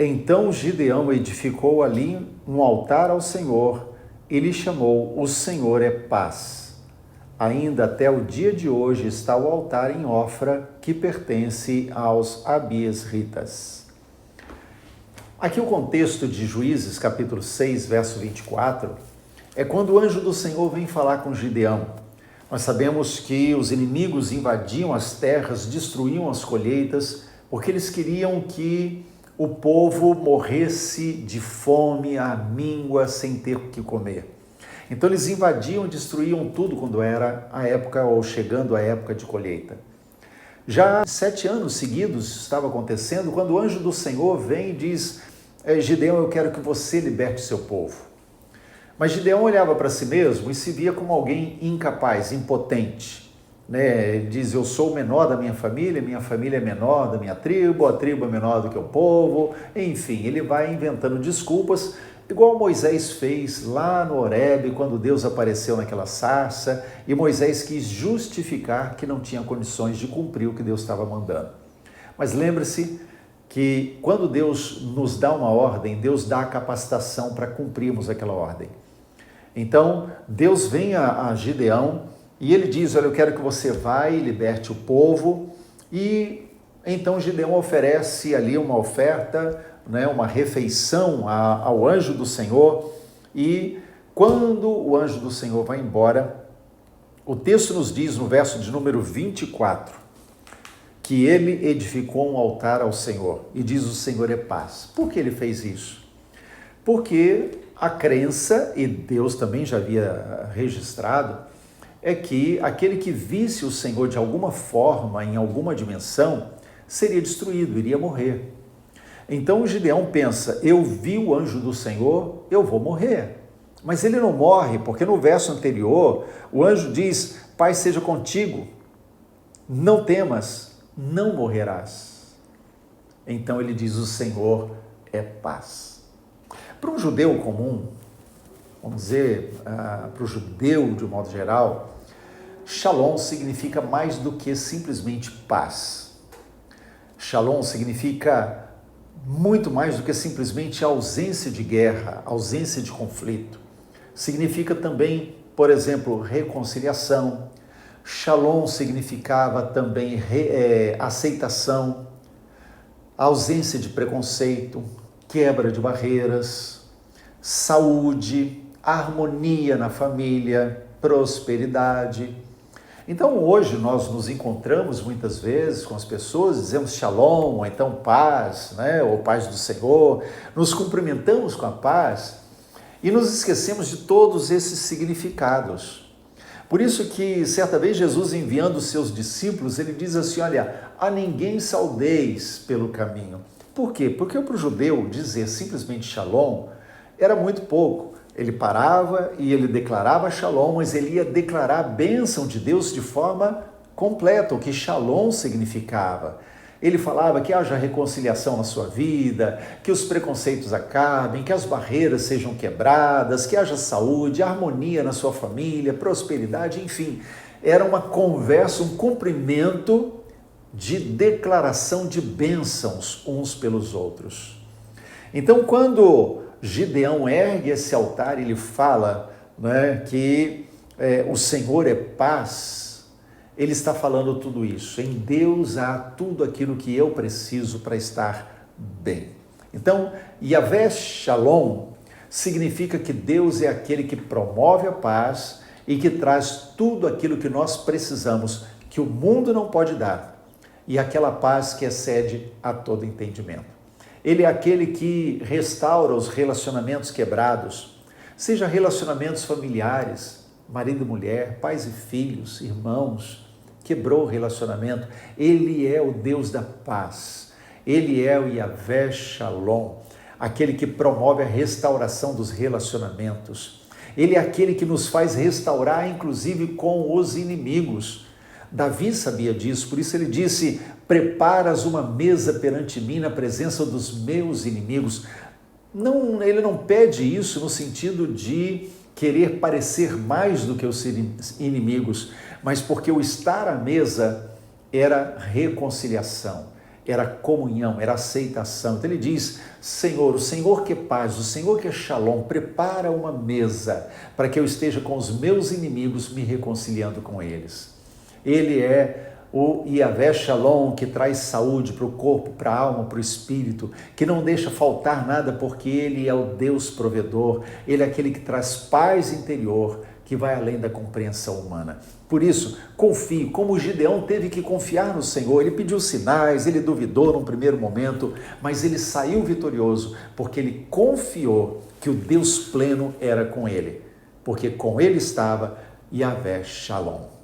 Então Gideão edificou ali um altar ao Senhor e lhe chamou: O Senhor é paz. Ainda até o dia de hoje está o altar em Ofra, que pertence aos abiesritas. Aqui o contexto de Juízes, capítulo 6, verso 24, é quando o anjo do Senhor vem falar com Gideão. Nós sabemos que os inimigos invadiam as terras, destruíam as colheitas, porque eles queriam que o povo morresse de fome, à míngua, sem ter o que comer. Então eles invadiam, destruíam tudo quando era a época ou chegando a época de colheita. Já 7 anos seguidos isso estava acontecendo quando o anjo do Senhor vem e diz: Gideão, eu quero que você liberte seu povo. Mas Gideão olhava para si mesmo e se via como alguém incapaz, impotente. Ele diz: eu sou o menor da minha família é menor da minha tribo, a tribo é menor do que o povo. Enfim, ele vai inventando desculpas, igual Moisés fez lá no Horebe, quando Deus apareceu naquela sarça, e Moisés quis justificar que não tinha condições de cumprir o que Deus estava mandando. Mas lembre-se que quando Deus nos dá uma ordem, Deus dá a capacitação para cumprirmos aquela ordem. Então, Deus vem a Gideão e ele diz: olha, eu quero que você vá e liberte o povo. E então Gideão oferece ali uma oferta, uma refeição ao anjo do Senhor. E quando o anjo do Senhor vai embora, o texto nos diz no verso de número 24, que ele edificou um altar ao Senhor e diz: o Senhor é paz. Por que ele fez isso? Porque a crença, e Deus também já havia registrado, é que aquele que visse o Senhor de alguma forma, em alguma dimensão, seria destruído, iria morrer. Então o Gideão pensa: eu vi o anjo do Senhor, eu vou morrer. Mas ele não morre, porque no verso anterior, o anjo diz: paz seja contigo, não temas, não morrerás. Então ele diz: o Senhor é paz. Para um judeu comum, vamos dizer, para o judeu de um modo geral, Shalom significa mais do que simplesmente paz. Shalom significa muito mais do que simplesmente ausência de guerra, ausência de conflito. Significa também, por exemplo, reconciliação. Shalom significava também aceitação, ausência de preconceito, quebra de barreiras, saúde, harmonia na família, prosperidade. Então hoje nós nos encontramos muitas vezes com as pessoas, dizemos shalom, ou então paz, ou paz do Senhor, nos cumprimentamos com a paz e nos esquecemos de todos esses significados. Por isso que certa vez Jesus, enviando os seus discípulos, ele diz assim: olha, a ninguém saudeis pelo caminho. Por quê? Porque para o judeu dizer simplesmente shalom era muito pouco. Ele parava e ele declarava shalom, mas ele ia declarar a bênção de Deus de forma completa, o que shalom significava. Ele falava que haja reconciliação na sua vida, que os preconceitos acabem, que as barreiras sejam quebradas, que haja saúde, harmonia na sua família, prosperidade, enfim. Era uma conversa, um cumprimento de declaração de bênçãos uns pelos outros. Então, quando Gideão ergue esse altar, ele fala que o Senhor é paz, ele está falando tudo isso. Em Deus há tudo aquilo que eu preciso para estar bem. Então, Yahvé Shalom significa que Deus é aquele que promove a paz e que traz tudo aquilo que nós precisamos, que o mundo não pode dar, e aquela paz que excede a todo entendimento. Ele é aquele que restaura os relacionamentos quebrados, seja relacionamentos familiares, marido e mulher, pais e filhos, irmãos, quebrou o relacionamento. Ele é o Deus da paz, ele é o Yahvé Shalom, aquele que promove a restauração dos relacionamentos. Ele é aquele que nos faz restaurar, inclusive com os inimigos. Davi sabia disso, por isso ele disse: preparas uma mesa perante mim na presença dos meus inimigos. Não, ele não pede isso no sentido de querer parecer mais do que os inimigos, mas porque o estar à mesa era reconciliação, era comunhão, era aceitação. Então ele diz, Senhor, o Senhor que é paz, o Senhor que é Shalom, prepara uma mesa para que eu esteja com os meus inimigos me reconciliando com eles. Ele é o Yahvé Shalom, que traz saúde para o corpo, para a alma, para o espírito, que não deixa faltar nada porque Ele é o Deus provedor, Ele é aquele que traz paz interior, que vai além da compreensão humana. Por isso, confie, como Gideão teve que confiar no Senhor, ele pediu sinais, ele duvidou num primeiro momento, mas ele saiu vitorioso, porque ele confiou que o Deus pleno era com ele, porque com ele estava Yahvé Shalom.